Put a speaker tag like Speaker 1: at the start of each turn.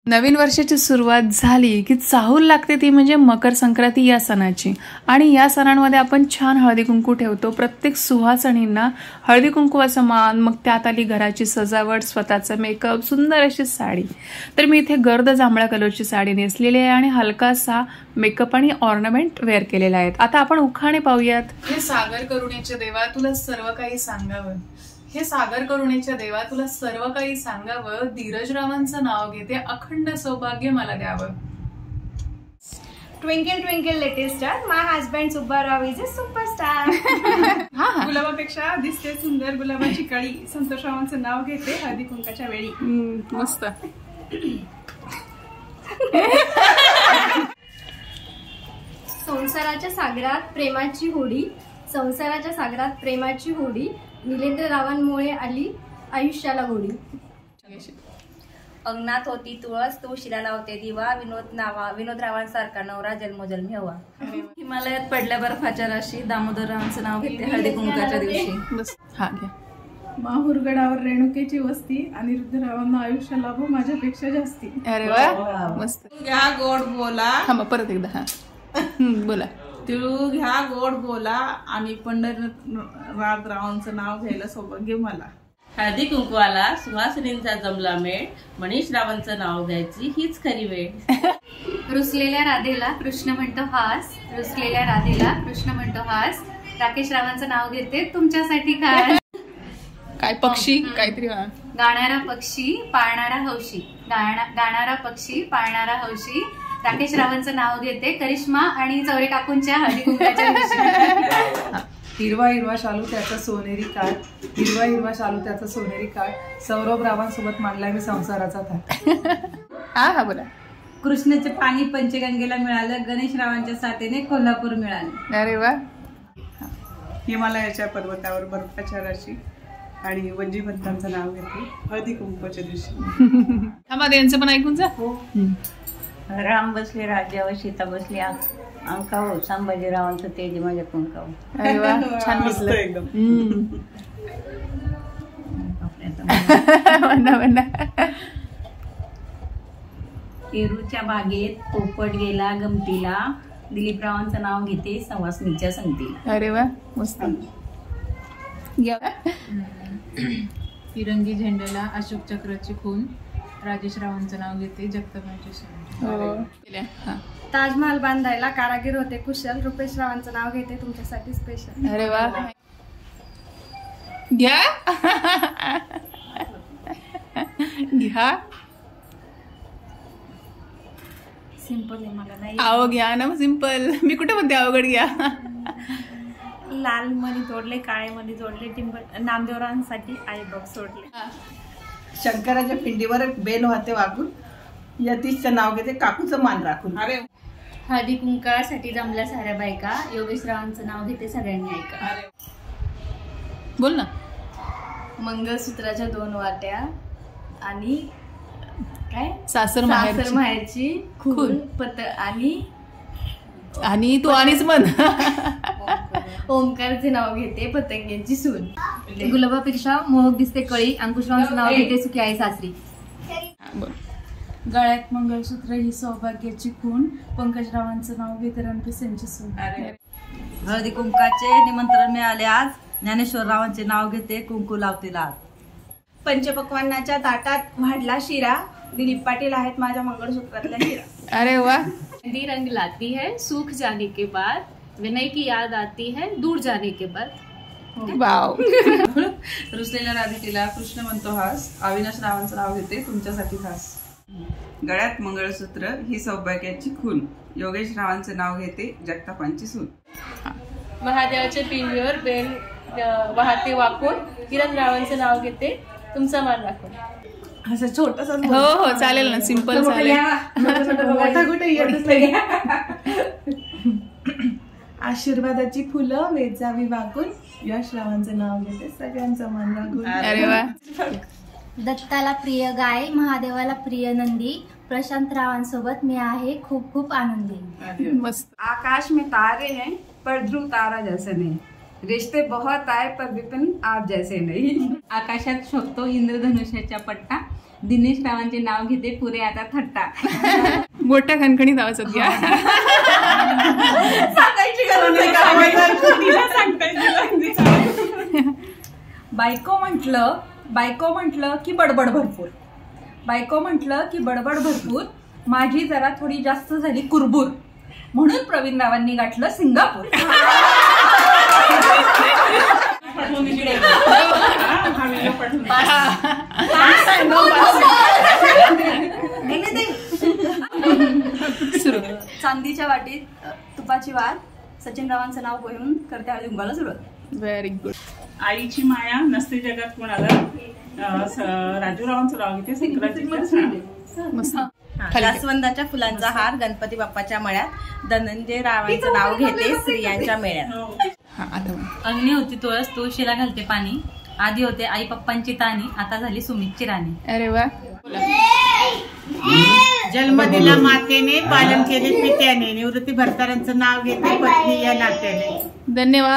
Speaker 1: नवीन वर्षाची सुरुवात झाली की चाहूल लागते ती म्हणजे मकर संक्रांती या सणाची। आणि या सणांमध्ये आपण छान हळदी कुंकू ठेवतो। प्रत्येक सुहासणींना हळदी कुंकवाचा मान, मग त्यात आली घराची सजावट, स्वतःचा मेकअप, सुंदर अशी साडी। तर मी इथे गर्द जांभळा कलरची साडी नेसलेली आहे आणि हलकासा मेकअप आणि ऑर्नामेंट वेअर केलेला आहे। आता आपण उखाणे पाहूयात। हे सागर करुणेच्या देवा तुला सर्व काही सांगावं, हे सागर करुणेच्या देवा तुला सर्व काही सांगावं, धीरजरावांचं नाव घेते अखंड सौभाग्य मला द्यावं।
Speaker 2: Twinkle twinkle little star, my husband Subbarao is a superstar. गुलाबापेक्षा दिसते सुंदर गुलाबाची कळी, संतोषरावांचं नाव घेते हळदी कुंकाच्या वेळी।
Speaker 1: मस्त।
Speaker 2: संसाराच्या सागरात प्रेमाची होडी, संसाराच्या सागरात प्रेमाची होडी, निलेंद्र रावांमुळे आली आयुष्याला गोडी।
Speaker 3: अंगणात होती तुळस, तुळशीला लावते दिवा, विनोद रावांसारखा नवरा जन्मोजन्मी हवा। हिमालयात पडल्या बर्फाच्या राशी, दामोदर रावांचं नाव घेते हळदी कुंकाच्या दिवशी।
Speaker 1: बस हा घ्या।
Speaker 4: माहुरगडावर रेणुकेची वस्ती, अनिरुद्धरावांना आयुष्य लाभो माझ्यापेक्षा जास्ती।
Speaker 1: अरे वा मस्त।
Speaker 5: घ्या गोड बोला,
Speaker 1: थांबा परत एकदा। हा बोला।
Speaker 5: तिळू घ्या गोड बोला, आणि पंढरनाथ रावांचं नाव घ्यायला सौभाग्य मला।
Speaker 6: हळदी कुंकवाला सुहासिनींचा जमला मेळ, मनीष रावांचं नाव घ्यायची हीच खरी वेळ।
Speaker 3: रुसलेल्या राधेला कृष्ण म्हणतो हास, रुसलेल्या राधेला कृष्ण म्हणतो हास, राकेश रावांचं नाव घेते तुमच्यासाठी खास।
Speaker 1: काय पक्षी काहीतरी।
Speaker 3: गाणारा पक्षी पाळणारा हौशी, गाणारा पक्षी पाळणारा हौशी, राकेश रावांचं नाव घेते करिश्मा आणि चौरे काकूंच्या हळदी कुंकाच्या दिवशी।
Speaker 4: हिरवा हिरवा शालू त्याचा सोनेरी काळ, हिरवा हिरवा शालू त्याचा सोनेरी काळ, सौरभ रावांसोबत मांडलाय मी संसाराचा थाट।
Speaker 1: हा बोला।
Speaker 3: कृष्णाचे पाणी पंचगंगेला मिळालं, गणेश रावांच्या साथीने कोल्हापूर मिळाले।
Speaker 1: अरे वा।
Speaker 5: हिमालयाच्या पर्वतावर बर्फाच्या राशी, आणि वंजीभंतांचं नाव घेते हळदी कुंकवाच्या दिवशी।
Speaker 1: थांबा त्यांचं पण ऐकून जा।
Speaker 7: राम बसले राज्यावर, सीता बसली अंकावर, संभाजीरावांचं तेज माझ्या कुंकावर।
Speaker 1: अरे वा छान
Speaker 5: मस्त एकदम।
Speaker 3: पेरूच्या बागेत पोपट गेला गमतीला, दिलीप रावांचं नाव घेते सवासणीच्या संगतीला।
Speaker 1: अरे वा मस्त।
Speaker 4: तिरंगी झेंड्याला अशोक चक्राची खून, राजेश रावांचं नाव घेते जगतापांची सून।
Speaker 2: ताजमहाल बांधायला कारागीर होते कुशल, रुपेश रावांचं नाव घेते तुमच्यासाठी स्पेशल।
Speaker 1: अरे वा घ्या घ्या।
Speaker 2: सिंपल आहे मला नाही
Speaker 1: आओ घ्या ना सिंपल, मी कुठे म्हणते अवघड घ्या।
Speaker 2: लाल मणी तोडले, काळे मणी जोडले, नामदेवरावांसाठी आई बॉक्स सोडले।
Speaker 5: शंकराच्या पिंडीवर बेल वाहते वागून, यतीशचं नाव घेते काकूचं मान राखून। अरे
Speaker 3: हळदी कुंकासाठी जमल्या साऱ्या बायका, योगेश रावांचं नाव घेते सगळ्यांनी ऐका।
Speaker 1: बोल ना।
Speaker 2: मंगळसूत्राच्या 2 वाट्या, आणि काय
Speaker 1: सासर
Speaker 2: माहेरची खून पत,
Speaker 1: आणि तू आणीच म्हण।
Speaker 2: ओंकारचे नाव घेते पतंग्यांची सून। गुलाबापेक्षा मोहक दिसते कळी, अंकुशरावांचं नाव घेते सुखी आई सासरी। गळ्यात मंगळसूत्र ही सौभाग्याची खूण, पंकजरावांचं नाव घेते रणपिसेंची सून।
Speaker 7: हळदी कुंकाचे निमंत्रण मिळाले आज, ज्ञानेश्वर रावांचे नाव घेते कुंकू लावते लाल।
Speaker 2: पंचपक्वान्नाच्या ताटात वाढला शिरा, दिलीप पाटील आहेत माझ्या मंगळसूत्रातल्या शिरा।
Speaker 1: अरे वा।
Speaker 8: मेहंदी रंग लाती है सूख जाने के बाद, विनय की याद आती है दूर जाने के बाद।
Speaker 1: वाव।
Speaker 5: रुसलेल्या राधिकेला कृष्ण म्हणतो हास, अविनाश रावांचं नाव घेते तुमच्यासाठी खास। गळ्यात मंगळसूत्र ही सौभाग्याची खून, योगेश रावांचं नाव घेते जगतापांची सून।
Speaker 8: महादेवाच्या पिंडीवर बेल वाहते वाकून, किरण रावांचं नाव घेते तुमचा मान राखून।
Speaker 5: असं छोटस
Speaker 1: हो हो चालेल ना, सिंपल चालेल।
Speaker 4: आशीर्वादाची फुलं वेचावी वाकून, यश रावांचं नाव घेते सगळ्यांचं मान राखून।
Speaker 1: अरे वा।
Speaker 2: दत्ताला प्रिय गाय, महादेवाला प्रिय नंदी, प्रशांत रावांसोबत मी आहे खूप खूप आनंदी।
Speaker 1: मस्त।
Speaker 9: आकाश में तारे हैं पर ध्रुव तारा जैसे नहीं, रिश्ते बहुत आए पर विपिन आप जैसे नहीं।
Speaker 3: आकाशात शोभतो इंद्रधनुष्याचा पट्टा,
Speaker 10: दिनेश रावांचे नाव घेते पुरे आता थट्टा.
Speaker 1: मोठ्या खणखणीत आवाजात घ्या.
Speaker 10: सांगायची गरज नाही.
Speaker 11: बायको म्हटलं की बडबड भरपूर. बायको म्हटलं की बडबड भरपूर. माझी जरा थोडी जास्त झाली कुरबूर. म्हणून प्रवीण रावांनी गाठलं सिंगापूर.
Speaker 12: चांदीच्या वाटीत तुपाची वात. सचिन रावांचं नाव घेऊन करते हळदी कुंकवाला सुरुवात.
Speaker 1: Very good.
Speaker 13: आईची माया नसते जगात कोणाला. राजू रावांचं नाव घेते संक्रांतीच्या.
Speaker 14: जास्वंदाच्या फुलांचा हार गणपती बाप्पाच्या मळ्यात. धनंजय रावांचं नाव घेते स्त्रियांच्या मेळ्यात.
Speaker 3: अग्नी होती तुळस तुळशीला घालते पाणी. आधी होते आई पप्पांची ताणी. आता झाली सुमितची राणी.
Speaker 1: अरे वा.
Speaker 15: जन्म दिला मातेने पालन केले पित्याने. निवृत्ती भरतारांचं नाव घेते पत्नी या नात्याने.
Speaker 1: धन्यवाद.